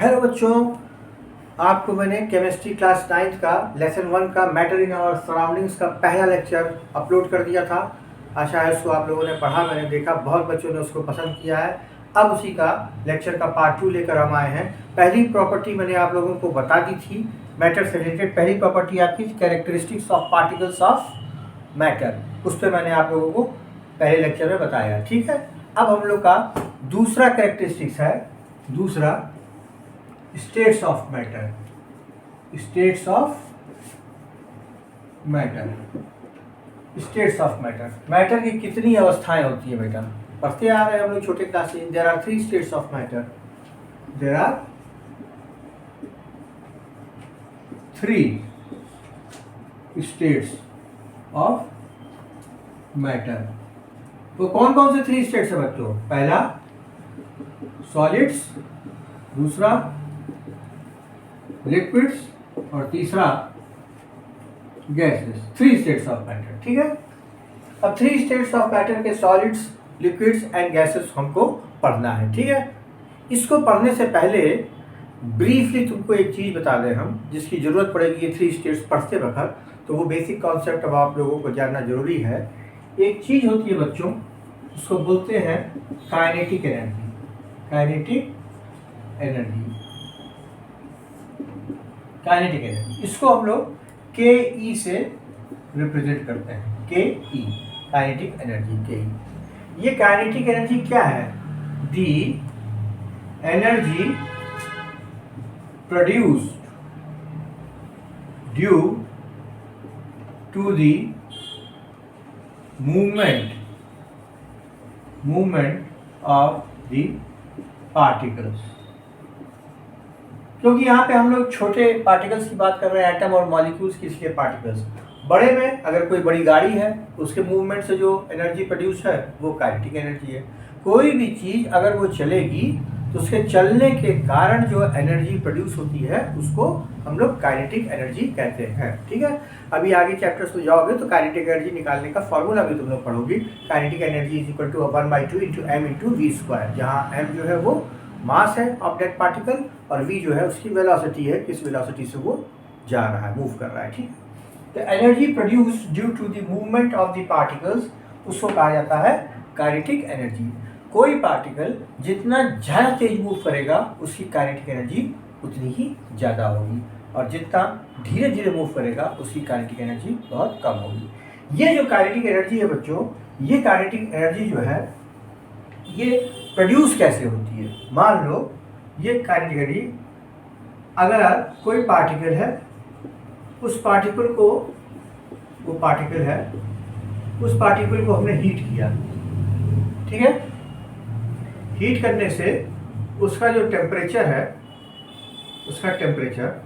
Hello बच्चों, आपको मैंने केमिस्ट्री क्लास 9th का लेसन 1 का मैटर इन आवर सराउंडिंग्स का पहला लेक्चर अपलोड कर दिया था। आशा है उसको आप लोगों ने पढ़ा। मैंने देखा बहुत बच्चों ने उसको पसंद किया है। अब उसी का लेक्चर का पार्ट 2 लेकर हम आए हैं। पहली प्रॉपर्टी मैंने आप लोगों को बता दी थी मैटर से रिलेटेड। पहली प्रॉपर्टी आपकी characteristics of particles of matter, उस पर मैंने आप लोगों को पहले लेक्चर में बताया। ठीक है, अब हम लोग का दूसरा कैरेक्टरिस्टिक्स है, दूसरा states of matter. States of matter, states of matter. Matter की कितनी अवस्थाएं होती है बेटा? पढ़ते आ रहे हैं हम लोग छोटे क्लास से। There are 3 states of matter. There are 3 states of matter. तो कौन कौन से 3 स्टेट्स है बच्चों? पहला सॉलिड्स, दूसरा लिक्विड्स और तीसरा गैसेस। 3 states of matter. ठीक है, अब 3 स्टेट्स ऑफ मैटर के सॉलिड्स, लिक्विड्स एंड गैसेस हमको पढ़ना है। ठीक है, इसको पढ़ने से पहले ब्रीफली तुमको एक चीज बता दें हम, जिसकी जरूरत पड़ेगी ये 3 स्टेट्स पढ़ते वक्त, तो वो बेसिक कॉन्सेप्ट अब आप लोगों को जानना जरूरी है। एक चीज होती है बच्चों, उसको बोलते हैं kinetic energy. Kinetic energy, kinetic energy, इसको हम लोग के ई से रिप्रेजेंट करते हैं। के ई, काइनेटिक एनर्जी, के ई। ये काइनेटिक एनर्जी क्या है? The energy produced due to the movement of the particles. क्योंकि यहाँ पे हम लोग छोटे पार्टिकल्स की बात कर रहे हैं, एटम और मॉलिक्यूल्स की, इसलिए पार्टिकल्स। बड़े में अगर कोई बड़ी गाड़ी है, उसके मूवमेंट से जो एनर्जी प्रोड्यूस है वो काइनेटिक एनर्जी है। कोई भी चीज़ अगर वो चलेगी तो उसके चलने के कारण जो एनर्जी प्रोड्यूस होती है उसको हम लोग काइनेटिक एनर्जी कहते हैं। ठीक है, अभी आगे चैप्टर्स में जाओगे तो काइनेटिक एनर्जी निकालने का फॉर्मूला भी तुम लोग पढ़ोगे। Kinetic energy is equal to 1/2 into m into v square, जहाँ एम जो है वो मास है ऑफ दैट पार्टिकल और v जो है उसकी वेलोसिटी है, किस वेलोसिटी से वो जा रहा है, मूव कर रहा है। ठीक है, तो energy produced due to the movement of the particles, उसको कहा जाता है काइनेटिक एनर्जी। कोई पार्टिकल जितना ज़्यादा तेज मूव करेगा उसकी काइनेटिक एनर्जी उतनी ही ज़्यादा होगी, और जितना धीरे धीरे मूव करेगा उसकी काइनेटिक एनर्जी बहुत कम होगी। ये जो काइनेटिक एनर्जी है बच्चों, ये काइनेटिक एनर्जी जो है ये प्रोड्यूस कैसे होती है? मान लो ये काइनेटिक एनर्जी, अगर कोई पार्टिकल है, उस पार्टिकल को, वो पार्टिकल है, उस पार्टिकल को हमने हीट किया। ठीक है, हीट करने से उसका जो टेम्परेचर है, उसका टेम्परेचर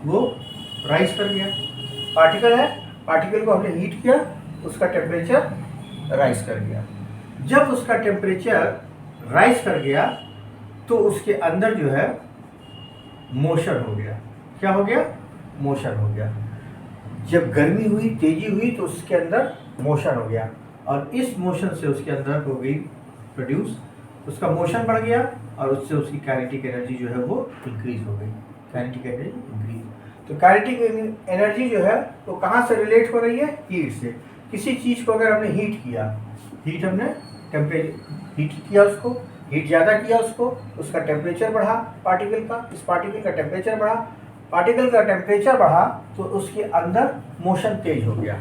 वो राइज कर गया। पार्टिकल है, पार्टिकल को हमने हीट किया, उसका टेम्परेचर राइज कर गया। जब उसका टेम्परेचर राइज कर गया तो उसके अंदर जो है मोशन हो गया। क्या हो गया? मोशन हो गया। जब गर्मी हुई, तेजी हुई, तो उसके अंदर मोशन हो गया, और इस मोशन से उसके अंदर हो गई प्रोड्यूस, उसका मोशन बढ़ गया और उससे उसकी काइनेटिक एनर्जी जो है वो इंक्रीज हो गई। Kinetic energy increase. तो काइनेटिक एनर्जी जो है वो कहाँ से रिलेट हो रही है? हीट से। किसी चीज़ को अगर हमने हीट किया, हीट हमने टेम्परेचर हीट किया, उसको हीट ज़्यादा किया, उसका टेम्परेचर बढ़ा पार्टिकल का, इस पार्टिकल का टेम्परेचर बढ़ा, पार्टिकल का टेम्परेचर बढ़ा तो उसके अंदर मोशन तेज हो गया।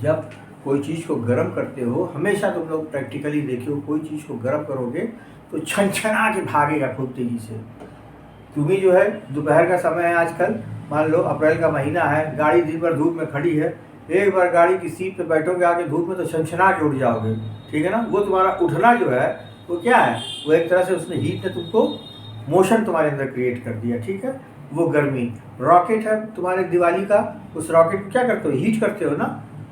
जब कोई चीज़ को गर्म करते हो, हमेशा तुम लोग प्रैक्टिकली देखिए, कोई चीज़ को गर्म करोगे तो छनछना के भागेगा खूब तेज़ी से। तुम्हें जो है दोपहर का समय है आजकल, मान लो अप्रैल का महीना है, गाड़ी दिन भर धूप में खड़ी है, एक बार गाड़ी की सीट पे बैठोगे आगे धूप में तो छनछना के उठ जाओगे। ठीक है ना, वो तुम्हारा उठना जो है वो क्या है? वो एक तरह से उसने हीट ने तुमको मोशन तुम्हारे अंदर क्रिएट कर दिया। ठीक है, वो गर्मी। रॉकेट है तुम्हारे दिवाली का, उस रॉकेट को क्या करते हो? हीट करते हो ना।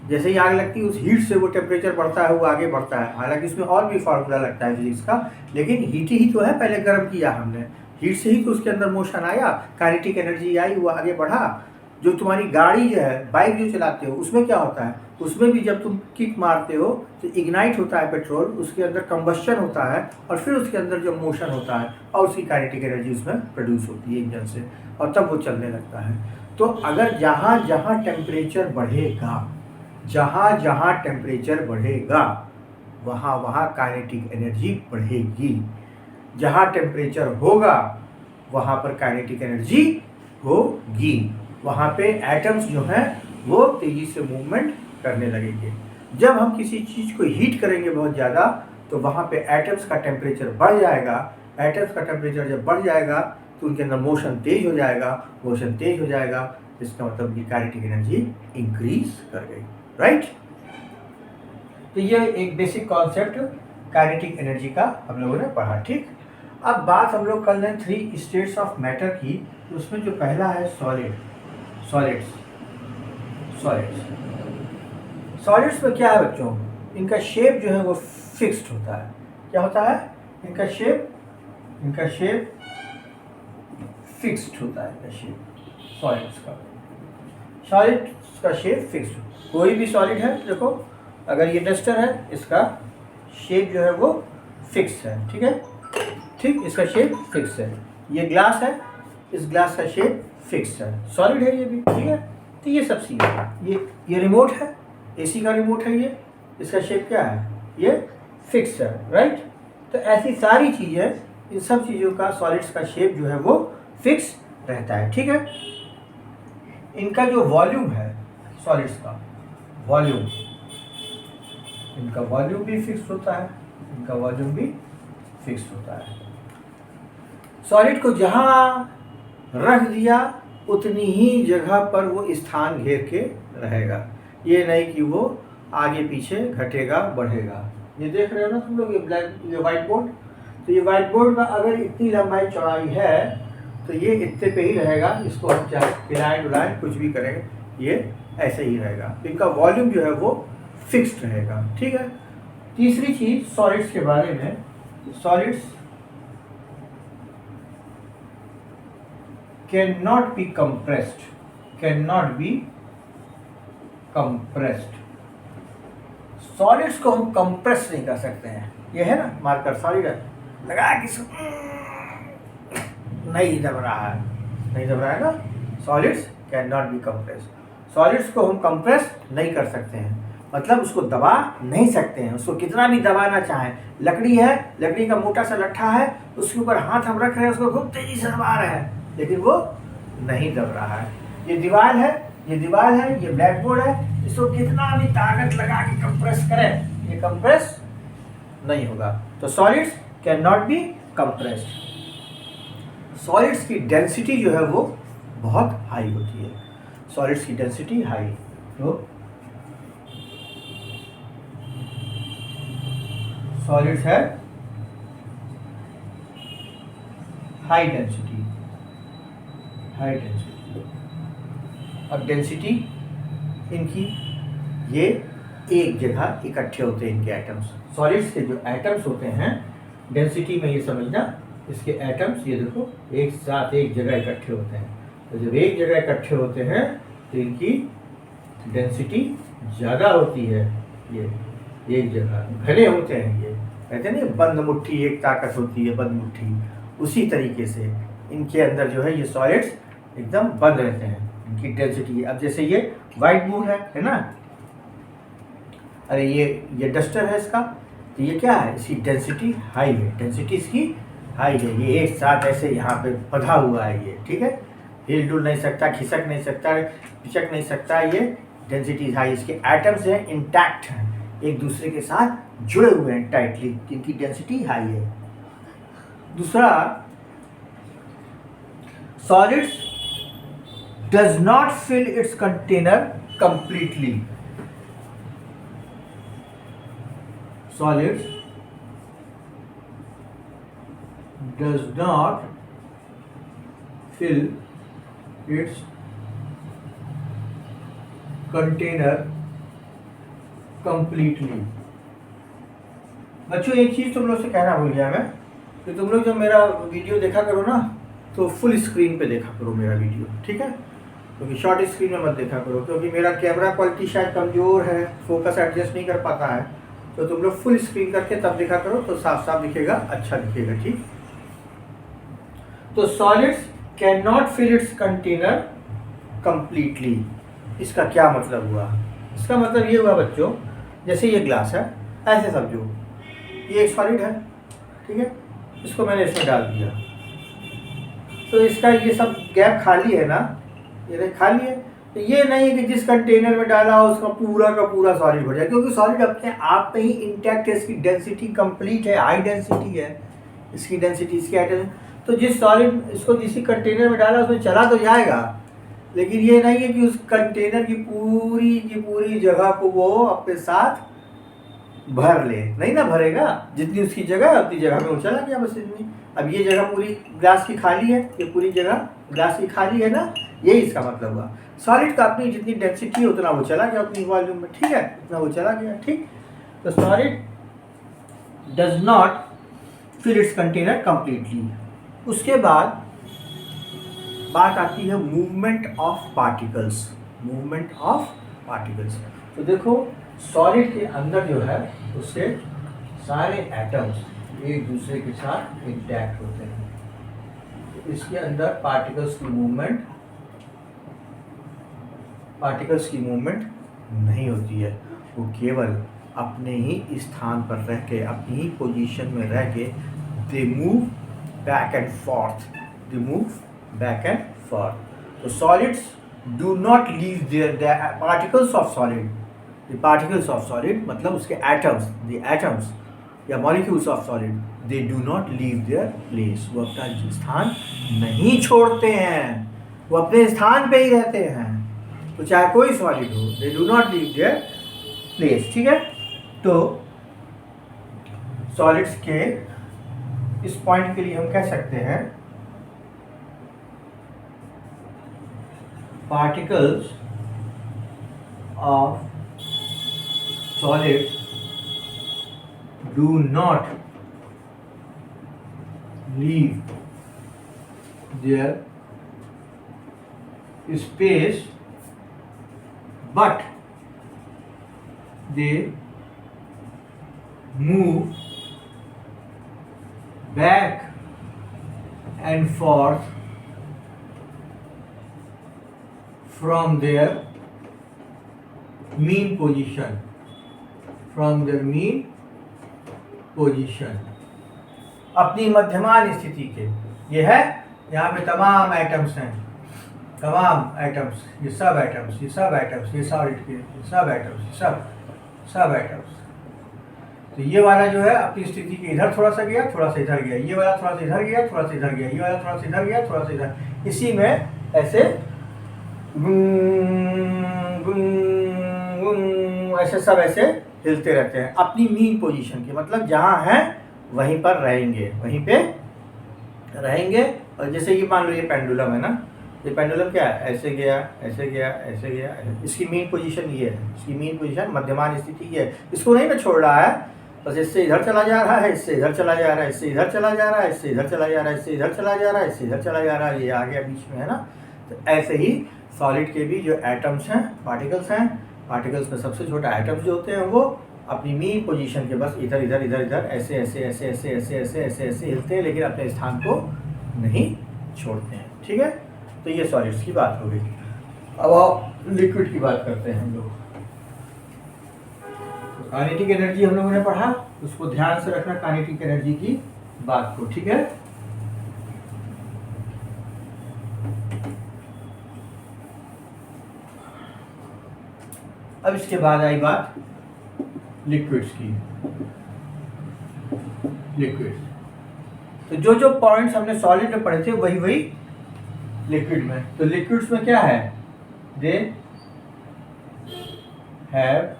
जैसे ही आग लगती है उस हीट से वो टेम्परेचर बढ़ता है, वो आगे बढ़ता है। हालांकि इसमें और भी फार्मूला लगता है फिजिक्स का, लेकिन हीट ही तो है, पहले गर्म किया हमने, हीट से ही तो उसके अंदर मोशन आया, काइनेटिक एनर्जी आई, वो आगे बढ़ा। जो तुम्हारी गाड़ी जो है, बाइक जो चलाते हो, उसमें क्या होता है? उसमें भी जब तुम किक मारते हो तो इग्नाइट होता है पेट्रोल, उसके अंदर कंबस्शन होता है और फिर उसके अंदर जो मोशन होता है और उसकी काइनेटिक एनर्जी उसमें प्रोड्यूस होती है इंजन से, और तब वो चलने लगता है। तो अगर जहाँ जहाँ टेम्परेचर बढ़ेगा, जहाँ जहाँ टेम्परेचर बढ़ेगा वहाँ वहाँ काइनेटिक एनर्जी बढ़ेगी। जहाँ टेम्परेचर होगा वहाँ पर काइनेटिक एनर्जी होगी। वहाँ पे एटम्स जो हैं वो तेज़ी से मूवमेंट करने लगेंगे। जब हम किसी चीज़ को हीट करेंगे बहुत ज़्यादा तो वहाँ पे एटम्स का टेम्परेचर बढ़ जाएगा। एटम्स का टेम्परेचर जब बढ़ जाएगा तो उनके अंदर मोशन तेज हो जाएगा। मोशन तेज हो जाएगा इसका मतलब कि काइनेटिक एनर्जी इंक्रीज कर गई, राइट। तो ये एक बेसिक कॉन्सेप्ट काइनेटिक एनर्जी का हम लोगों ने पढ़ा, ठीक। अब बात हम लोग कर लें 3 स्टेट्स ऑफ मैटर की। तो उसमें जो पहला है सॉलिड्स में क्या है बच्चों, इनका शेप जो है वो फिक्स्ड होता है। क्या होता है, इनका शेप फिक्स्ड होता है। इनका शेप सॉलिड्स का शेप फिक्स्ड। कोई भी सॉलिड है, देखो अगर ये डस्टर है इसका शेप जो है वो फिक्स है, ठीक है, ठीक, इसका शेप फिक्स है। ये ग्लास है, इस ग्लास का शेप फिक्स है, सॉलिड है ये भी, ठीक है। तो ये सब चीज़ है। ये रिमोट है, एसी का रिमोट है, ये इसका शेप क्या है, ये फिक्स है, राइट। तो ऐसी सारी चीज़ें, इन सब चीज़ों का सॉलिड्स का शेप जो है वो फिक्स रहता है, ठीक है। इनका जो वॉल्यूम है सॉलिड्स का वॉल्यूम, इनका वॉल्यूम भी फिक्स होता है, इनका वॉल्यूम भी फिक्स होता है। सॉलिड को जहाँ रख दिया उतनी ही जगह पर वो स्थान घेर के रहेगा। ये नहीं कि वो आगे पीछे घटेगा बढ़ेगा। ये देख रहे हो ना तुम लोग, ये वाइट बोर्ड। तो ये वाइट बोर्ड में अगर इतनी लंबाई चौड़ाई है तो ये इतने पे ही रहेगा। इसको हम चाहे हिलाएं डुलाएं कुछ भी करेंगे, ये ऐसे ही रहेगा। तो इनका वॉल्यूम जो है वो फिक्स्ड रहेगा, ठीक है। तीसरी चीज़ सॉलिड्स के बारे में, solids cannot be compressed, solids को हम कंप्रेस नहीं कर सकते हैं। ये है ना मार्कर, सॉलिड है, लगा कि नहीं दब रहा है ना। Solids can not be compressed. Solids को हम कंप्रेस नहीं कर सकते हैं, मतलब उसको दबा नहीं सकते हैं। उसको कितना भी दबाना चाहें, लकड़ी है, लकड़ी का मोटा सा लट्ठा है, उसके ऊपर हाथ हम रख रहे हैं, उसको खूब तेजी से दबा रहे हैं लेकिन वो नहीं दब रहा है। ये दीवार है, ये ब्लैक बोर्ड है, इसको कितना भी ताकत लगा के कंप्रेस करें, ये कंप्रेस नहीं होगा। तो solids can not be compressed. Solids की डेंसिटी जो है वो बहुत हाई होती है। सॉलिड्स की डेंसिटी हाई, तो सॉलिड्स है हाई डेंसिटी। अब डेंसिटी इनकी, ये एक जगह इकट्ठे होते हैं इनके एटम्स। सॉलिड्स के जो एटम्स होते हैं डेंसिटी में, ये समझना, इसके एटम्स ये देखो एक साथ एक जगह इकट्ठे होते हैं। तो जब एक जगह इकट्ठे होते हैं तो इनकी डेंसिटी ज़्यादा होती है। ये एक जगह घने होते हैं, ये कहते हैं ना बंद मुट्ठी एक ताकत होती है, बंद मुट्ठी। उसी तरीके से इनके अंदर जो है ये सॉलिड्स एकदम बंद रहते हैं, इनकी डेंसिटी। अब जैसे ये वाइट बोर्ड है ना, अरे ये डस्टर है इसका, तो ये क्या है, इसकी डेंसिटी हाई है, डेंसिटी इसकी हाई है। ये एक साथ ऐसे यहाँ पे बंधा हुआ है ये, ठीक है, हिल डुल नहीं सकता, खिसक नहीं सकता, पिचक नहीं सकता, ये डेंसिटी हाई। इसके एटम्स हैं इंटैक्ट हैं, एक दूसरे के साथ जुड़े हुए हैं टाइटली, इनकी डेंसिटी हाई है। दूसरा, solids does not fill its container completely. Solids does not fill its container completely. बच्चों एक चीज़ तुम लोग से कहना भूल गया मैं, कि तुम लोग जब मेरा वीडियो देखा करो ना तो फुल स्क्रीन पे देखा करो मेरा वीडियो, ठीक है। क्योंकि शॉर्ट स्क्रीन में मत देखा करो, क्योंकि मेरा कैमरा क्वालिटी शायद कमज़ोर है, फोकस एडजस्ट नहीं कर पाता है। तो तुम लोग फुल स्क्रीन करके तब देखा करो, तो साफ साफ दिखेगा, अच्छा दिखेगा। ठीक, तो solids can not fill it's container completely. इसका क्या मतलब हुआ? इसका मतलब ये हुआ बच्चों, जैसे ये ग्लास है, ऐसे समझो ये एक सॉलिड है, ठीक है, इसको मैंने इसमें डाल दिया, तो इसका ये सब गैप खाली है ना, ये खाली है। तो ये नहीं है कि जिस कंटेनर में डाला हो उसका पूरा का पूरा सॉलिड भर जाए, क्योंकि सॉलिड अपने आप में ही इंटैक्ट है, इसकी डेंसिटी कंप्लीट है, हाई डेंसिटी है इसकी डेंसिटी, इसकी आइटम। तो जिस सॉलिड इसको जिस कंटेनर में डाला उसमें चला तो जाएगा, लेकिन ये नहीं है कि उस कंटेनर की पूरी जगह को वो अपने साथ भर ले, नहीं ना भरेगा। जितनी उसकी जगह है उतनी जगह में वो चला गया, बस इतनी। अब ये जगह पूरी ग्लास की खाली है, ये पूरी जगह ग्लास की खाली है ना, यही इसका मतलब हुआ। सॉलिड का अपनी जितनी डेंसिटी है उतना वो चला गया उतनी वॉल्यूम में, ठीक है, उतना वो चला गया। ठीक, तो solid does not fill it's container completely. उसके बाद बात आती है movement of particles. Movement of particles, तो देखो सॉलिड के अंदर जो है उससे सारे एटम्स एक दूसरे के साथ इंटैक्ट होते हैं। तो इसके अंदर पार्टिकल्स की मूवमेंट नहीं होती है, वो केवल अपने ही स्थान पर रह के, अपनी ही पोजीशन में रह के they move back and forth. तो solids do not leave their particles of solid. The particles of solid मतलब उसके atoms, the atoms या molecules of solid, they do not leave their place। वो अपना स्थान नहीं छोड़ते हैं, वो अपने स्थान पे ही रहते हैं, तो चाहे कोई सॉलिड हो, they do not leave their place। ठीक है, तो सॉलिड्स के इस पॉइंट के लिए हम कह सकते हैं particles of solids do not leave their space, but they move back and forth from their mean position, अपनी मध्यमान स्थिति के। ये है, यहाँ पे तमाम एटम्स हैं, ये सब एटम्स, ये सॉलिड के सब एटम्स, सब एटम्स। तो ये वाला जो है अपनी स्थिति के इधर थोड़ा सा गया, थोड़ा सा इधर गया, ये वाला थोड़ा सा इधर गया, थोड़ा सा इधर गया, ये वाला थोड़ा सा इधर गया, थोड़ा सा इधर, इसी में ऐसे ऐसे सब ऐसे हिलते रहते हैं अपनी मीन पोजीशन के, मतलब जहाँ हैं वहीं पर रहेंगे, वहीं पे रहेंगे। और जैसे ये मान लो ये पेंडुलम है ना, ये पेंडुलम क्या है, ऐसे गया, ऐसे गया, ऐसे गया, इसकी मीन पोजीशन ये है, इसकी मीन पोजीशन मध्यमान स्थिति ये है, इसको नहीं ना छोड़ रहा है, बस इससे इधर चला जा रहा है, इससे इधर चला जा रहा है, इससे इधर चला जा रहा है, इससे इधर चला जा रहा है, इससे इधर चला जा रहा है, इससे इधर चला जा रहा है, ये आ गया बीच में, है ना। तो ऐसे ही सॉलिड के भी जो एटम्स हैं, पार्टिकल्स हैं, पार्टिकल्स में सबसे छोटा एटम्स जो होते हैं वो अपनी मीन पोजीशन के बस इधर इधर इधर इधर ऐसे ऐसे ऐसे ऐसे ऐसे ऐसे ऐसे ऐसे हिलते हैं, लेकिन अपने स्थान को नहीं छोड़ते हैं। ठीक है, तो ये सॉलिड्स की बात हो गई। अब आओ लिक्विड की बात करते हैं हम लोग। तो काइनेटिक एनर्जी हम लोगों ने पढ़ा, उसको ध्यान से रखना, काइनेटिक एनर्जी की बात को। ठीक है, अब इसके बाद आई बात लिक्विड्स की। लिक्विड्स, तो जो जो पॉइंट्स हमने सॉलिड में पढ़े थे वही वही लिक्विड में। तो लिक्विड्स में क्या है, they have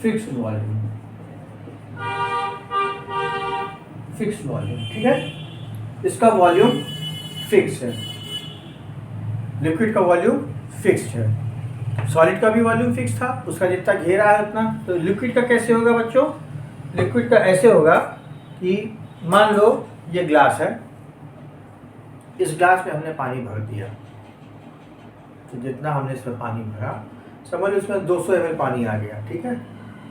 fixed volume, fixed volume. ठीक है, इसका वॉल्यूम फिक्स है, लिक्विड का वॉल्यूम फिक्स्ड है। सॉलिड का भी वॉल्यूम फिक्स था, उसका जितना घेरा है उतना। तो लिक्विड का कैसे होगा बच्चों, लिक्विड का ऐसे होगा कि मान लो ये ग्लास है, इस ग्लास में हमने पानी भर दिया, तो जितना हमने इसमें पानी भरा, समझ लो इसमें 200 ml पानी आ गया, ठीक है,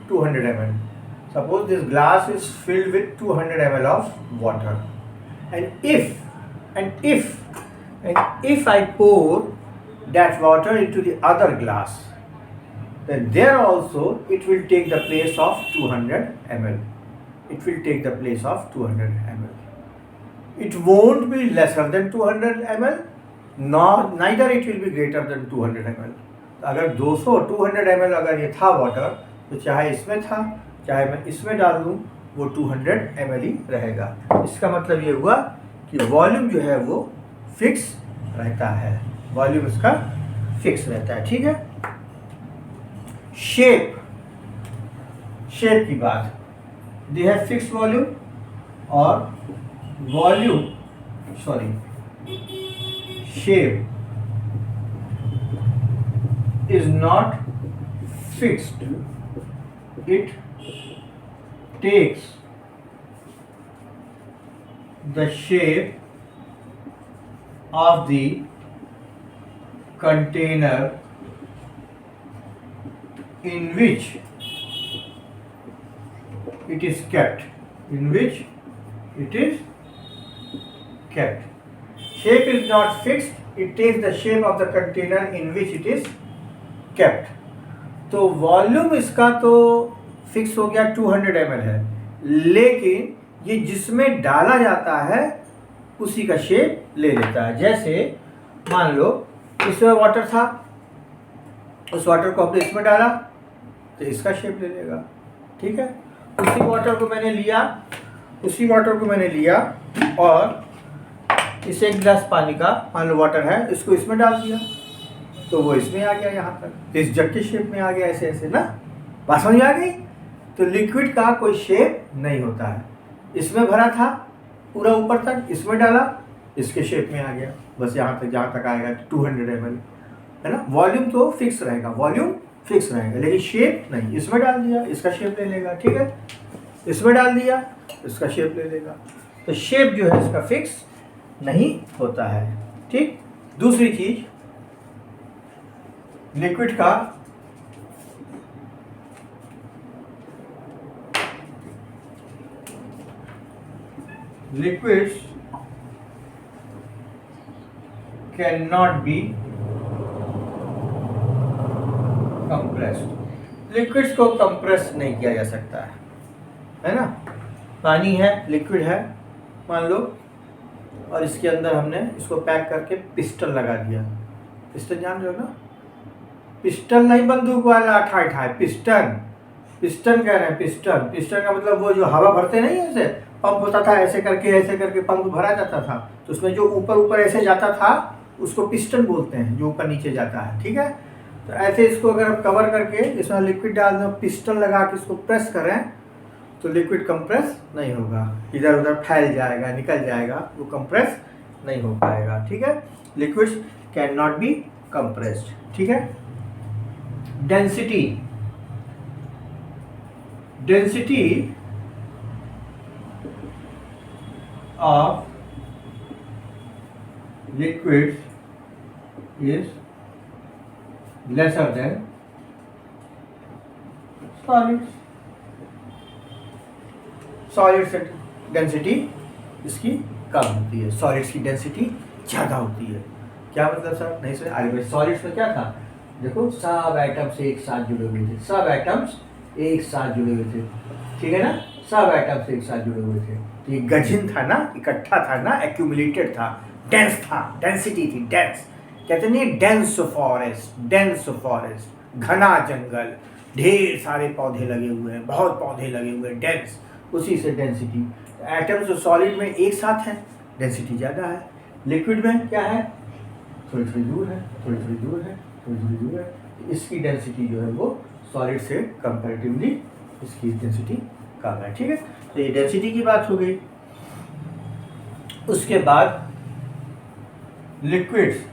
200 ml. Suppose this glass is filled with 200 ml of water, and if I pour that water into the other glass, then there also it will take the place of 200 ml. It will take the place of 200 ml. It won't be lesser than 200 ml, nor neither it will be greater than 200 ml. अगर 200 ml अगर ये था water, तो चाहे इसमें था चाहे मैं इसमें डाल दूँ, वो 200 ml ही रहेगा. इसका मतलब ये हुआ कि वॉल्यूम जो है वो फिक्स रहता है, वॉल्यूम इसका फिक्स रहता है, ठीक है. शेप की बात, दे हैव फिक्स वॉल्यूम और volume shape is not fixed. It takes the shape of the container in which it is kept. Shape is not fixed, it takes the shape of the container in which it is kept. तो volume इसका तो fix हो गया 200 ml है, लेकिन ये जिसमें डाला जाता है उसी का शेप ले लेता है. जैसे मान लो इसमें वाटर था, उस वाटर को आपने इसमें डाला तो इसका शेप ले लेगा, ठीक है. उसी वाटर को मैंने लिया और इसे एक गिलास पानी का मान लो वाटर है, इसको इसमें डाल दिया तो वो इसमें आ गया, यहाँ तक इस जग के शेप में आ गया, ऐसे ऐसे ना. बात समझ आ गई. तो लिक्विड का कोई शेप नहीं होता है. इसमें भरा था पूरा ऊपर तक, इसमें डाला इसके शेप में आ गया, बस यहाँ तक जहाँ तक आएगा 200 ml है ना. वॉल्यूम तो फिक्स रहेगा, लेकिन शेप नहीं. इसमें डाल दिया इसका शेप ले लेगा, ठीक है. इसमें डाल दिया इसका शेप ले लेगा. तो शेप जो है इसका फिक्स नहीं होता है, ठीक. दूसरी चीज, लिक्विड का liquids can not be compressed. Liquids को कंप्रेस नहीं किया जा सकता है ना. पानी है, लिक्विड है मान लो, और इसके अंदर हमने इसको पैक करके पिस्टन लगा दिया. पिस्टन जान रहे हो ना, पिस्टन नहीं बंदूक वाला अठा पिस्टन कह रहे हैं. पिस्टन का मतलब वो जो हवा भरते नहीं, ऐसे पंप होता था, ऐसे करके पंप भरा जाता था, तो उसमें जो ऊपर ऐसे जाता था उसको पिस्टन बोलते हैं, जो ऊपर नीचे जाता है, ठीक है. तो ऐसे इसको अगर कवर करके इसमें लिक्विड डाल दो, पिस्टन लगा के इसको प्रेस करें तो लिक्विड कंप्रेस नहीं होगा, इधर उधर फैल जाएगा, निकल जाएगा, वो कंप्रेस नहीं हो पाएगा, ठीक है. Liquids can not be compressed, ठीक है. Density of liquids is lesser than solids density इसकी कम होती है, सॉलिड्स की डेंसिटी ज़्यादा होती है. क्या मतलब सर, नहीं सर. अरे सॉलिड्स में क्या था, देखो सब एटम्स एक साथ जुड़े हुए थे, ठीक है ना. सब एटम्स एक साथ जुड़े हुए थे, तो ये गजिन था ना, इकट्ठा था ना, एक्यूमुलेटेड था, डेंस था, डेंसिटी थी, डेंस कहते नहीं, डेंस फॉरेस्ट, घना जंगल, ढेर सारे पौधे लगे हुए हैं, बहुत पौधे लगे हुए हैं, डेंस, उसी से डेंसिटी. एटम्स जो सॉलिड में एक साथ हैं, डेंसिटी ज़्यादा है. लिक्विड में क्या है, थोड़ी दूर है, इसकी डेंसिटी जो है वो सॉलिड से कंपैरेटिवली इसकी डेंसिटी कम है, ठीक है. तो ये डेंसिटी की बात हो गई. उसके बाद liquids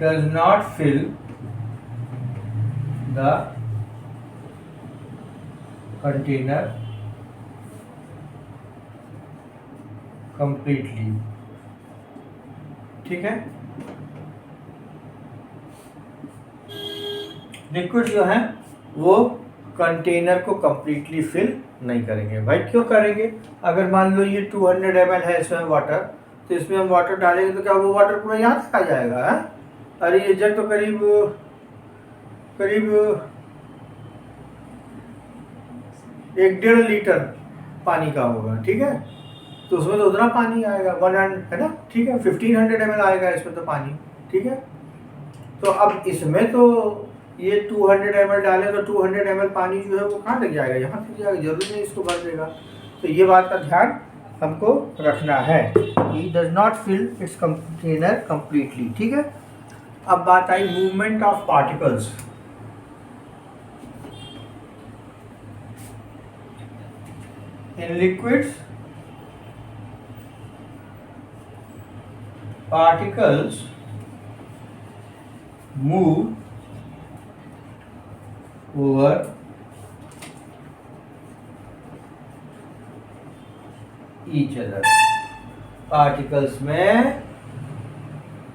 does not fill the container completely। ठीक है, लिक्विड जो है वो कंटेनर को कंप्लीटली फिल नहीं करेंगे। भाई क्यों करेंगे? अगर मान लो ये 200 ml है इसमें वाटर, तो इसमें हम वाटर डालेंगे तो क्या वो वाटर पूरा यहाँ तक आ जाएगा? है? अरे ये जग तो करीब करीब 1.5 लीटर पानी का होगा। ठीक है, तो उसमें तो उतना पानी आएगा 100 है ना। ठीक है, 1500 ml आएगा इसमें तो पानी। ठीक है, तो अब इसमें तो ये 200 ml डाले तो 200 ml पानी जो है वो कहाँ तक जाएगा? यहाँ तक जाएगा, जरूरी नहीं इसको भर देगा। तो ये बात का ध्यान हमको रखना है। He does not fill it's container completely. ठीक है, अब बात eye movement of particles. In liquids particles move over each other। Particles में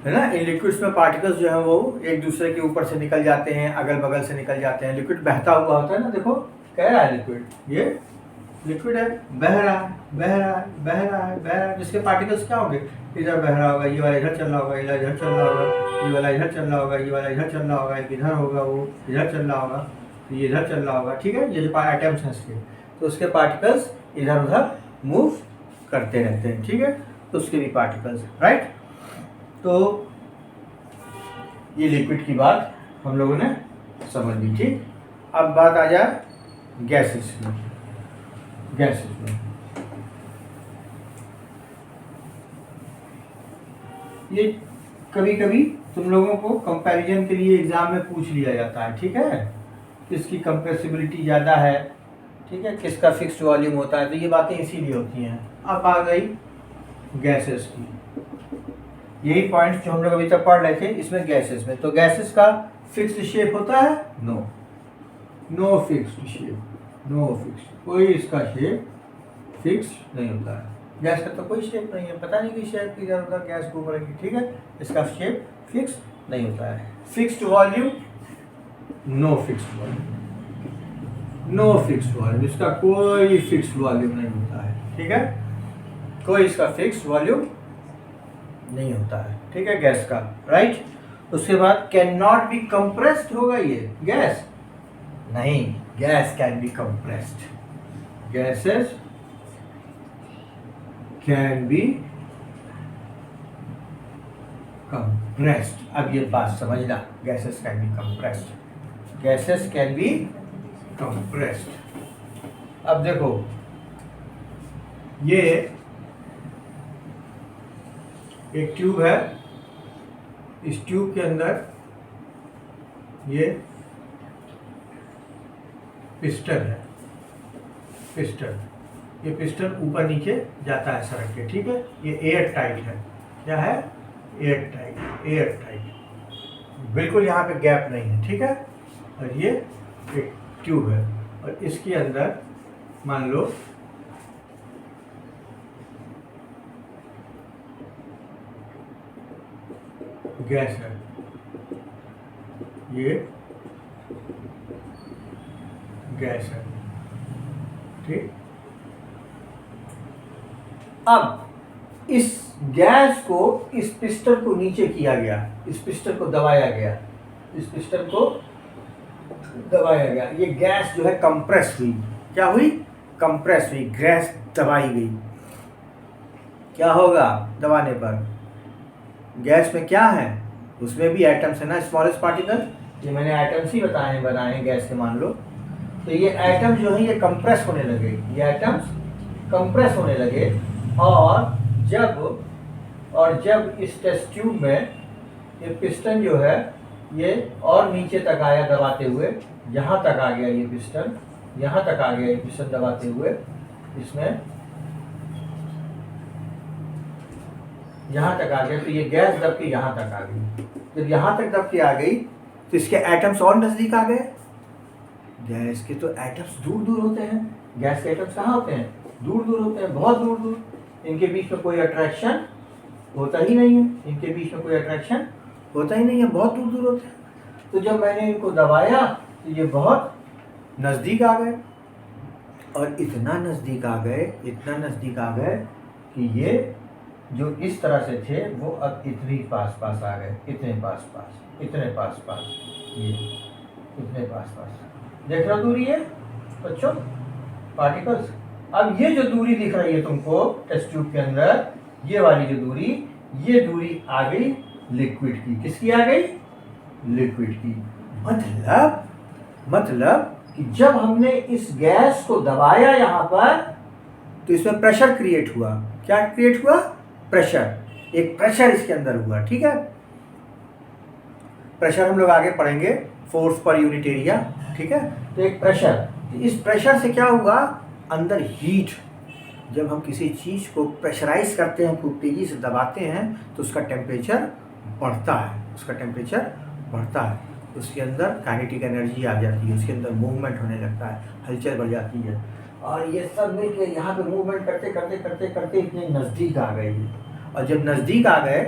है ना, इन लिक्विड्स में पार्टिकल्स जो है वो एक दूसरे के ऊपर से निकल जाते हैं, अगल बगल से निकल जाते हैं। लिक्विड बहता हुआ होता है ना, देखो कह रहा है लिक्विड, ये लिक्विड है, बह रहा है बह रहा है बह रहा है बह रहा है। जिसके पार्टिकल्स क्या होंगे? इधर बह रहा होगा, ये वाला इधर चल रहा होगा, ये इधर चल रहा होगा, ये वाला इधर चल रहा होगा, ये वाला इधर चल रहा होगा, एक इधर होगा, वो इधर चल रहा होगा, ये इधर चल रहा होगा। ठीक है, ये जो एटम्स हैं इसके, तो उसके पार्टिकल्स इधर उधर मूव करते रहते हैं। ठीक है, तो उसके भी पार्टिकल्स, राइट। तो ये लिक्विड की बात हम लोगों ने समझ ली। ठीक, अब बात आ जाए गैसेस में। गैसेस में ये कभी कभी तुम लोगों को कंपैरिजन के लिए एग्जाम में पूछ लिया जाता है। ठीक है, किसकी कंप्रेसिबिलिटी ज़्यादा है, ठीक है, किसका फिक्स्ड वॉल्यूम होता है, तो ये बातें इसीलिए होती हैं। अब आ गई गैसेस की, यही पॉइंट्स जो हम लोग अभी तक पढ़ रहे थे इसमें गैसेस में। तो गैसेस का फिक्स्ड शेप होता है? No, no fixed shape, no fixed, कोई इसका शेप फिक्स नहीं होता है। गैस का तो कोई शेप नहीं है, पता नहीं कि शेप इधर उधर गैस घूम रही है। ठीक है, इसका शेप फिक्स नहीं होता है। Fixed volume, no fixed volume, no fixed volume, इसका कोई फिक्स्ड वॉल्यूम नहीं होता है। ठीक है, कोई इसका फिक्स्ड वॉल्यूम नहीं होता है। ठीक है, गैस का, राइट। उसके बाद कैन नॉट बी कंप्रेस्ड होगा ये गैस? नहीं, gas can be compressed, gases can be compressed. अब ये बात समझना, gases can be compressed, gases can be compressed. अब देखो, ये एक ट्यूब है, इस ट्यूब के अंदर ये पिस्टन है, पिस्टन, ये पिस्टन ऊपर नीचे जाता है सरक के। ठीक है, ये एयर टाइट है। क्या है? एयर टाइट, एयर टाइट, बिल्कुल यहाँ पे गैप नहीं है। ठीक है, और ये एक ट्यूब है और इसके अंदर मान लो गैस है, ये गैस है। ठीक, अब इस गैस को, इस पिस्टन को नीचे किया गया, इस पिस्टन को दबाया गया, इस पिस्टन को दबाया गया। ये गैस जो है कंप्रेस हुई। क्या हुई? कंप्रेस हुई, गैस दबाई गई। क्या होगा दबाने पर? गैस में क्या है? उसमें भी एटम्स है ना, स्मॉलेस्ट पार्टिकल। ये मैंने एटम्स ही बनाए हैं गैस के, मान लो। तो ये एटम जो है ये कंप्रेस होने लगे, ये एटम्स कंप्रेस होने लगे। और जब इस टेस्ट ट्यूब में ये पिस्टन जो है ये और नीचे तक आया दबाते हुए, यहाँ तक आ गया ये पिस्टन, यहाँ तक आ गया ये पिस्टन दबाते हुए, इसमें यहाँ तक आ गया, तो ये गैस दब के यहाँ तक आ गई। जब यहाँ तक दब के आ गई तो इसके एटम्स और नज़दीक आ गए। गैस के तो एटम्स दूर दूर होते हैं, गैस के एटम्स कहाँ होते हैं? दूर दूर होते हैं, बहुत दूर दूर। इनके बीच में कोई अट्रैक्शन होता ही नहीं है, इनके बीच में कोई अट्रैक्शन होता ही नहीं है, बहुत दूर दूर होते हैं। तो जब मैंने इनको दबाया तो ये बहुत नज़दीक आ गए, और इतना नज़दीक आ गए, इतना नज़दीक आ गए कि ये जो इस तरह से थे वो अब इतने पास पास आ गए, इतने पास पास, इतने पास पास, ये इतने पास पास। देख रहे हो दूरी है बच्चों, पार्टिकल्स। अब ये जो दूरी दिख रही है तुमको टेस्ट ट्यूब के अंदर, ये वाली जो दूरी, ये दूरी आ गई लिक्विड की। किसकी आ गई? लिक्विड की। मतलब कि जब हमने इस गैस को दबाया यहाँ पर तो इसमें प्रेशर क्रिएट हुआ। क्या क्रिएट हुआ? प्रेशर। एक प्रेशर इसके अंदर हुआ, ठीक है। प्रेशर हम लोग आगे पढ़ेंगे, फोर्स पर यूनिट एरिया, ठीक है। तो एक प्रेशर, इस प्रेशर से क्या हुआ? अंदर हीट। जब हम किसी चीज़ को प्रेशराइज करते हैं, खूब तेज़ी से दबाते हैं, तो उसका टेम्परेचर बढ़ता है, उसका टेम्परेचर बढ़ता है, उसके अंदर काइनेटिक एनर्जी आ जाती है, उसके अंदर मूवमेंट होने लगता है, हलचल बढ़ जाती है। और ये सब मिलकर यहाँ पे मूवमेंट करते करते करते करते इतने नज़दीक आ गए। और जब नज़दीक आ गए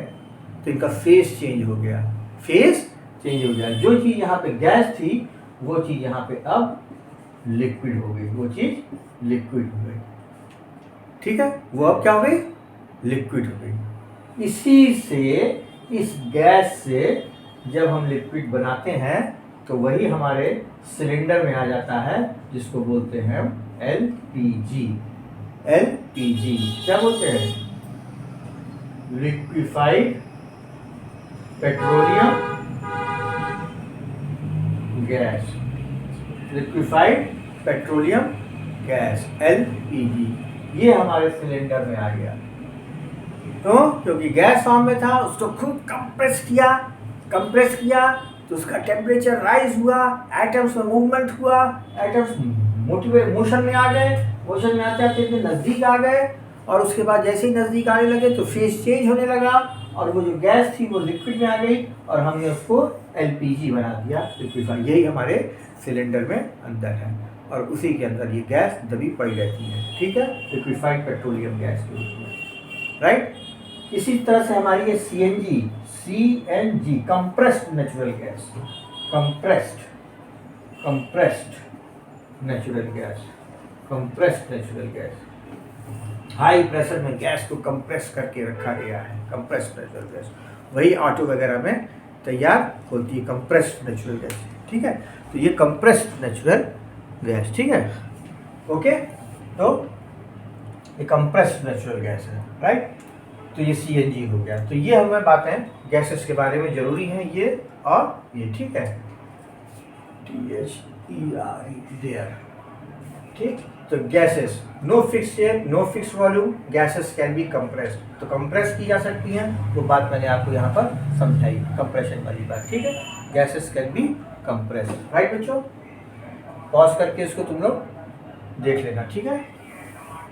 तो इनका फेस चेंज हो गया, फेस चेंज हो गया। जो चीज़ यहाँ पे गैस थी वो चीज़ यहाँ पे अब लिक्विड हो गई, वो चीज़ लिक्विड हो गई, ठीक है। वो अब क्या हो गई? लिक्विड हो गई। इसी से, इस गैस से जब हम लिक्विड बनाते हैं तो वही हमारे सिलेंडर में आ जाता है, जिसको बोलते हैं LPG। LPG क्या बोलते हैं? Liquefied petroleum gas. Liquefied petroleum gas, LPG, ये हमारे सिलेंडर में आ गया। तो क्योंकि गैस फॉर्म में था, उसको खूब कंप्रेस किया तो उसका टेम्परेचर राइज हुआ, एटम्स में मूवमेंट हुआ, एटम्स मोशन में आ गए, मोशन में आते आते इतने नज़दीक आ गए, और उसके बाद जैसे ही नज़दीक आने लगे तो फेस चेंज होने लगा, और वो जो गैस थी वो लिक्विड में आ गई, और हमने उसको LPG बना दिया, लिक्विफाई। यही हमारे सिलेंडर में अंदर है, और उसी के अंदर ये गैस दबी पड़ी रहती है, ठीक है, लिक्विफाइड पेट्रोलियम गैस के रूप में, राइट। इसी तरह से हमारी ये CNG compressed natural gas, compressed natural gas, high pressure में गैस को कंप्रेस करके रखा गया है, कंप्रेस्ड नेचुरल गैस। वही ऑटो वगैरह में तैयार होती है कंप्रेस्ड नेचुरल गैस, ठीक है। तो ये कंप्रेस्ड नेचुरल गैस, ठीक है, ओके। तो ये कंप्रेस्ड नेचुरल गैस है, राइट। तो ये CNG हो गया। तो ये हमें बातें गैसेस के बारे में ज़रूरी हैं, ये और ये, ठीक है, THERE देयर, ठीक। तो gases, no fix shape, no fix volume, gases can be compressed. तो कंप्रेस की जा सकती हैं, वो बात मैंने आपको यहाँ पर समझाई, कंप्रेशन वाली बात, ठीक है। Gases can be compressed, right बच्चों। पॉज करके इसको तुम लोग देख लेना, ठीक है।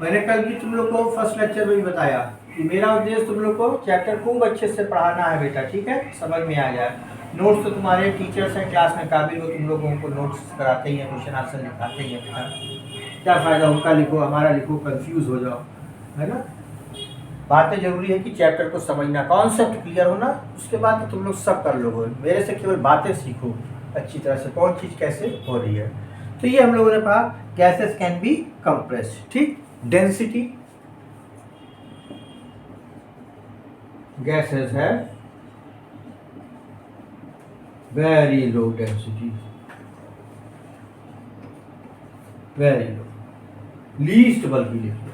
मैंने कल भी तुम लोग को फर्स्ट लेक्चर में भी बताया कि मेरा उद्देश्य तुम लोग को चैप्टर खूब अच्छे से पढ़ाना है बेटा, ठीक है, समझ में आ जाए। नोट्स तो तुम्हारे टीचर्स हैं क्लास में काबिल, वो तुम लोगों को नोट्स कराते ही हैं, क्वेश्चन आंसर लिखाते ही हैं बेटा। क्या फ़ायदा उनका लिखो, हमारा लिखो, कंफ्यूज हो जाओ, है ना। बातें जरूरी है कि चैप्टर को समझना, कॉन्सेप्ट क्लियर होना, उसके बाद तो तुम लोग सब कर लोगे। मेरे से केवल बातें सीखो अच्छी तरह से, कौन चीज़ कैसे हो रही है। तो ये हम लोगों ने पढ़ा, गैसेस कैन बी कंप्रेस्ड, ठीक। Density, gases have very low density, very low, least बल्कि लिखिए,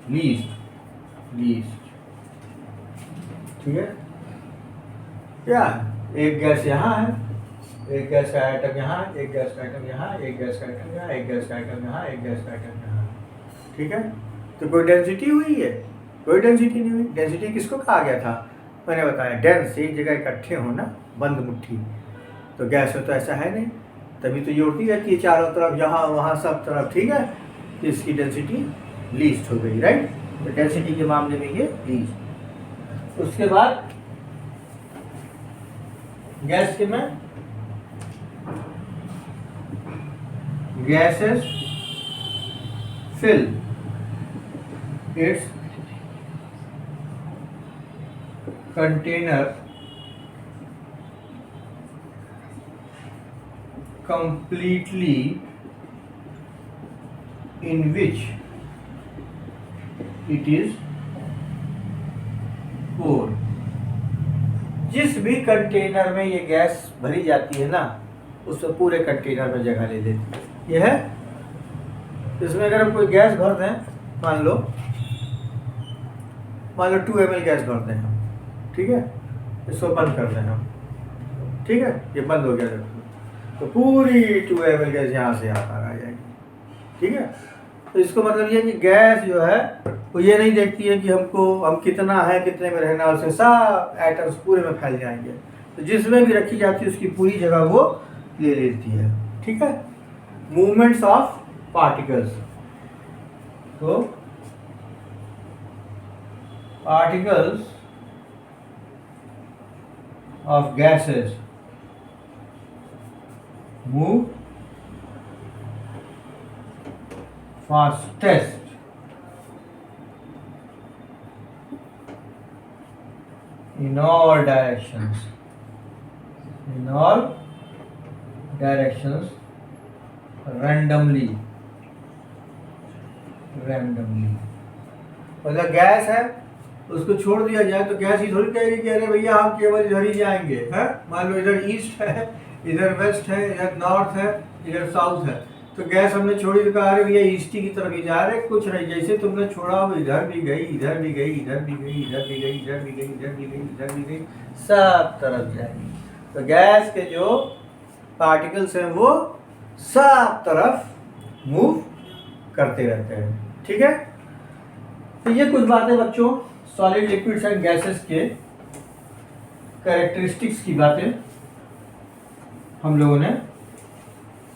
least, ठीक है। क्या एक गैस यहाँ है, एक गैस का आइटम यहाँ, एक गैस का आइटम यहाँ, एक गैस का आइटम यहाँ, एक गैस का आइटम यहाँ, एक गैस का आइटम यहाँ, ठीक है। तो कोई डेंसिटी हुई है? कोई डेंसिटी नहीं हुई। डेंसिटी किसको कहा गया था? मैंने बताया, डेंस एक जगह इकट्ठे होना, बंद मुट्ठी। तो गैस में तो ऐसा है नहीं, तभी तो ये उड़ती रहती है चारों तरफ, यहाँ वहाँ सब तरफ, ठीक है। तो इसकी डेंसिटी लीस्ट हो गई, राइट। तो डेंसिटी के मामले में ये लीस्ट। उसके बाद गैस के में gases fill its container completely in which it is poured। जिस भी कंटेनर में ये गैस भरी जाती है ना, उसमें पूरे कंटेनर में जगह ले लेती है। ये है, इसमें अगर हम कोई गैस भर दें, मान लो 2 ml गैस भर दें हम, ठीक है, इसको बंद कर दें हम, ठीक है, ये बंद हो गया जब, तो पूरी 2 ml गैस यहाँ से यहाँ तक आ जाएगी, ठीक है। तो इसको मतलब ये कि गैस जो है वो ये नहीं देखती है कि हम कितना है, कितने में रहना, उससे सब एटम्स पूरे में फैल जाएंगे। तो जिसमें भी रखी जाती है उसकी पूरी जगह वो ले लेती है, ठीक है। मूवमेंट्स ऑफ पार्टिकल्स, तो particles of gases move fastest in all directions, randomly। मतलब गैस है, उसको छोड़ दिया जाए तो गैस ही थोड़ी कहेगी कि अरे भैया हम केवल इधर ही जाएंगे, हैं। मान लो इधर ईस्ट है, इधर वेस्ट है, इधर नॉर्थ है, इधर साउथ है, तो गैस हमने छोड़ी तो कहा अरे भैया ईस्ट की तरफ ही जा रहे, कुछ नहीं, जैसे तुमने छोड़ा वो इधर भी गई, इधर भी गई, इधर भी गई, इधर भी गई, इधर भी गई, इधर भी गई, इधर भी गई, सब तरफ जाएगी। तो गैस के जो पार्टिकल्स हैं वो सब तरफ मूव करते रहते हैं, ठीक है। तो ये कुछ बातें बच्चों सॉलिड, लिक्विड्स एंड गैसेस के कैरेक्टरिस्टिक्स की बातें हम लोगों ने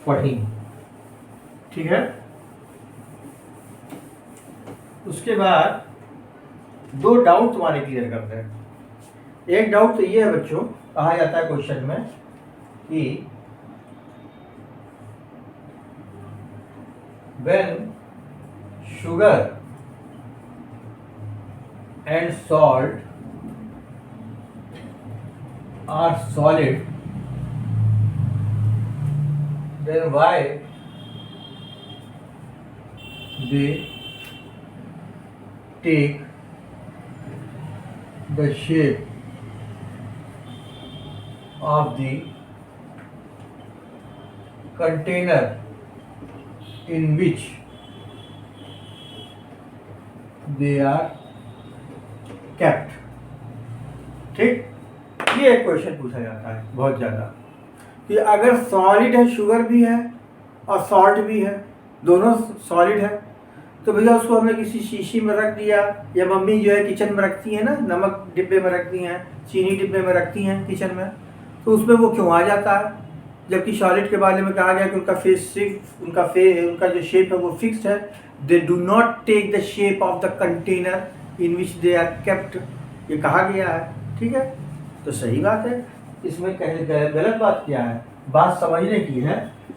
पढ़ी, ठीक है। उसके बाद 2 डाउट तुम्हारे क्लियर करते हैं। एक डाउट तो ये है बच्चों, कहा जाता है क्वेश्चन में कि when sugar and salt are solid, then why they take the shape of the container in which they are kept। ठीक, ये एक क्वेश्चन पूछा जाता है बहुत ज़्यादा कि अगर सॉलिड है, शुगर भी है और सॉल्ट भी है, दोनों सॉलिड है, तो भैया उसको हमने किसी शीशी में रख दिया, या मम्मी जो है किचन में रखती है ना, नमक डिब्बे में रखती हैं, चीनी डिब्बे में रखती हैं किचन में, तो उसमें वो क्यों आ जाता है, जबकि सॉलिड के बारे में कहा गया कि उनका जो शेप है वो फिक्स्ड है। They do not take the shape of the container in which they are kept, ये कहा गया है, ठीक है। तो सही बात है, इसमें गलत बात क्या है, बात समझने की है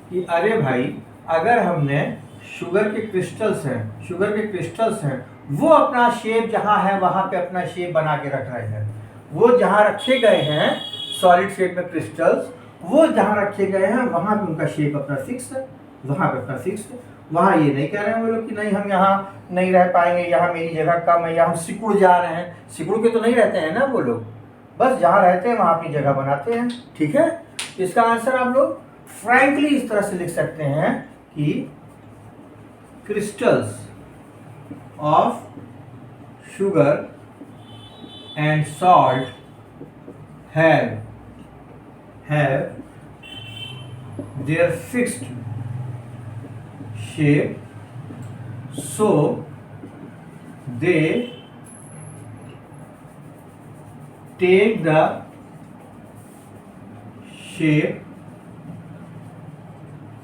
कि अरे भाई अगर हमने शुगर के क्रिस्टल्स हैं, वो अपना शेप जहाँ है वहाँ पे अपना शेप बना के रख रहे हैं, वो जहाँ रखे गए हैं सॉलिड शेप में क्रिस्टल्स, वो जहाँ रखे गए हैं वहाँ पे उनका शेप अपना फिक्स है, वहाँ पे अपना फिक्स है। वहाँ ये नहीं कह रहे हैं वो लोग कि नहीं हम यहाँ नहीं रह पाएंगे, यहाँ मेरी जगह कम है, या हम सिकुड़ जा रहे हैं, सिकुड़ के तो नहीं रहते हैं ना वो लोग, बस जहाँ रहते हैं वहाँ अपनी जगह बनाते हैं, ठीक है। इसका आंसर आप लोग फ्रैंकली इस तरह से लिख सकते हैं कि crystals of sugar and salt have their fixed shape, so they take the shape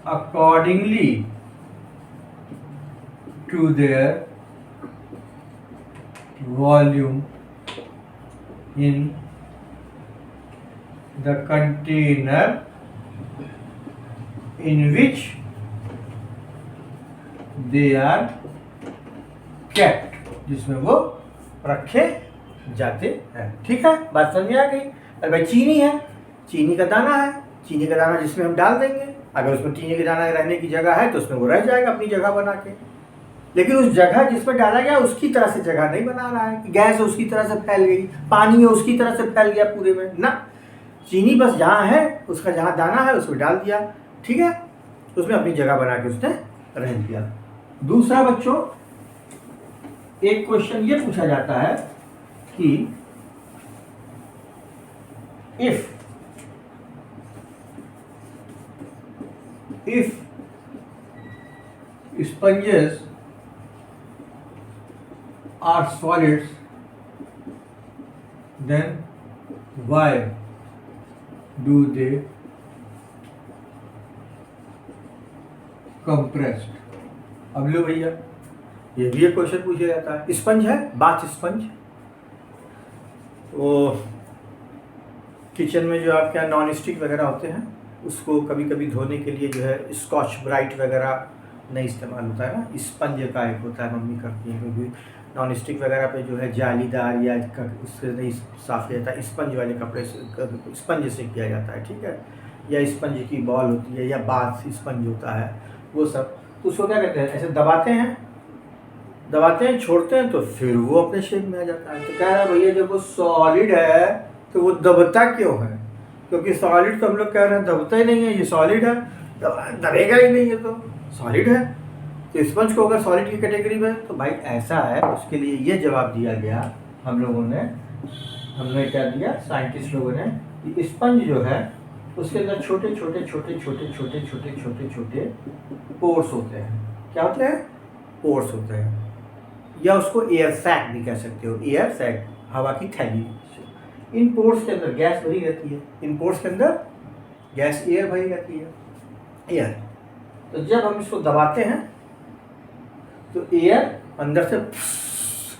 accordingly to their volume in the container in which they are kept, जिसमें वो रखे जाते हैं। ठीक है, बात समझ में आ गई। अरे भाई चीनी है, चीनी का दाना है, चीनी का दाना जिसमें हम डाल देंगे, अगर उसमें चीनी का दाना रहने की जगह है तो उसमें वो रह जाएगा अपनी जगह बना के। लेकिन उस जगह जिसमें डाला गया उसकी तरह से जगह नहीं बना रहा है कि गैस है उसकी तरह से फैल गई, पानी है उसकी तरह से फैल गया पूरे में ना। चीनी बस जहाँ है उसका जहाँ दाना है उसमें डाल दिया, ठीक है, उसमें अपनी जगह बना के उसने रह दिया। दूसरा बच्चों, एक क्वेश्चन ये पूछा जाता है कि if sponges are solids, then why do they compressed? अब लो भैया, ये भी एक क्वेश्चन पूछा जाता है। स्पंज है, बाथ स्पंज, वो किचन में जो आपके यहाँ नॉन स्टिक वगैरह होते हैं उसको कभी कभी धोने के लिए जो है स्कॉच ब्राइट वगैरह नहीं इस्तेमाल होता है ना, स्पंज का एक होता है, मम्मी करती है, क्योंकि नॉन स्टिक वगैरह पे जो है जालीदार या उससे नहीं साफ किया जाता है, स्पंज वाले कपड़े से, स्पंज से किया जाता है। ठीक है, या स्पंज की बॉल होती है या बाथ स्पंज होता है, वो सब। तो उसको क्या कहते हैं, ऐसे दबाते हैं छोड़ते हैं तो फिर वो अपने शेप में आ जाता है। तो कह रहा है भैया जब वो सॉलिड है तो वो दबता क्यों है? क्योंकि सॉलिड तो हम लोग कह रहे हैं दबता ही नहीं है, ये सॉलिड है, दबेगा ही नहीं है, तो सॉलिड है। तो स्पंज को अगर सॉलिड की कैटेगरी में, तो भाई ऐसा है, उसके लिए ये जवाब दिया गया हमने क्या दिया, साइंटिस्ट लोगों ने, कि स्पंज जो है उसके अंदर छोटे छोटे पोर्स होते हैं। क्या होते हैं? पोर्स होते हैं, या उसको एयर सैक भी कह सकते हो, एयर सैक, हवा की थैली। इन पोर्स के अंदर गैस भरी रहती है, इन पोर्स के अंदर गैस, एयर भरी रहती है, एयर। तो जब हम इसको दबाते हैं तो एयर अंदर से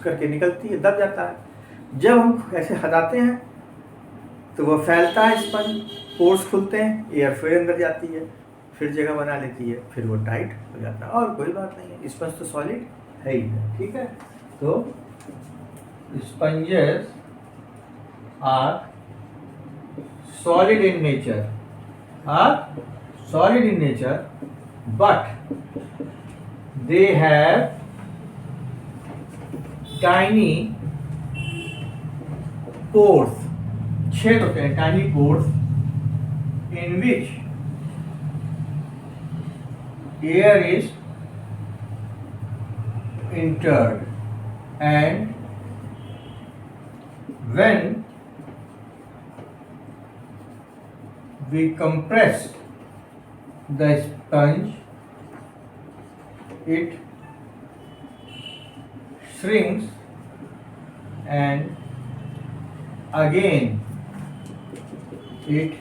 करके निकलती है, दब जाता है। जब हम ऐसे हटाते हैं तो वो फैलता है स्पंज, पोर्स खुलते हैं, एयर फिर अंदर जाती है, फिर जगह बना लेती है, फिर वो टाइट हो जाता है, और कोई बात नहीं है। स्पंज तो सॉलिड है ही है। ठीक है, तो sponges are solid in nature, but they have tiny pores, छेद होते हैं, tiny pores in which air is entered, and when we compress the sponge, it shrinks, and again it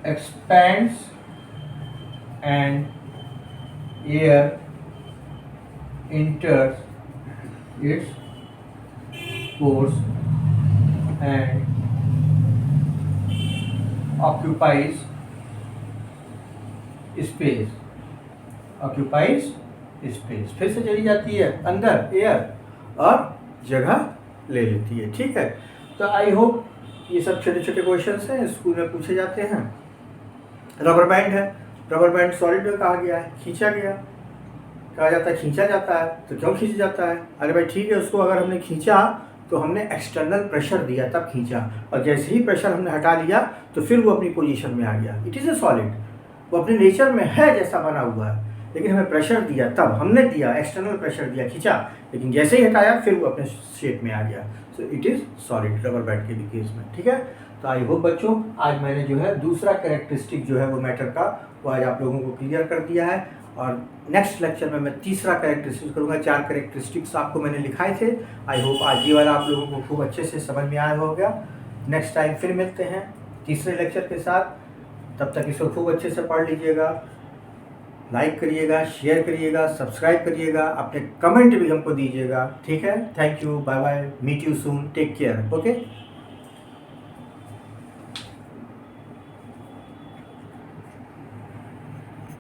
expands, and air enters its pores and occupies space, फिर से चली जाती है अंदर air और जगह ले लेती है। ठीक है, तो आई होप ये सब छोटे छोटे क्वेश्चंस हैं, स्कूल में पूछे जाते हैं। रबर बैंड है, रबर बैंड सॉलिड में कहा गया है, खींचा गया, कहा जाता है खींचा जाता है, तो क्यों खींचा जाता है? अरे भाई ठीक है, उसको अगर हमने खींचा तो हमने एक्सटर्नल प्रेशर दिया तब खींचा, और जैसे ही प्रेशर हमने हटा लिया तो फिर वो अपनी पोजीशन में आ गया। इट इज़ ए सॉलिड, वो अपने नेचर में है जैसा बना हुआ है, लेकिन हमें प्रेशर दिया, तब हमने दिया, एक्सटर्नल प्रेशर दिया, खींचा, लेकिन जैसे ही हटाया फिर वो अपने शेप में आ गया। So it is solid rubber band के भी केस में। ठीक है, तो आई होप बच्चों आज मैंने जो है दूसरा कैरेक्टरिस्टिक जो है वो मैटर का वो आज आप लोगों को क्लियर कर दिया है, और नेक्स्ट लेक्चर में मैं तीसरा कैरेक्टरिस्टिक करूँगा। 4 कैरेक्टरिस्टिक्स आपको मैंने लिखाए थे। आई होप आज ये वाला आप लोगों को खूब अच्छे से समझ में आया होगा। नेक्स्ट टाइम फिर मिलते हैं तीसरे लेक्चर के साथ, तब तक इसको खूब अच्छे से पढ़ लीजिएगा। लाइक करिएगा, शेयर करिएगा, सब्सक्राइब करिएगा, अपने कमेंट भी हमको दीजिएगा। ठीक है, thank you, bye bye, meet you soon, take care, okay.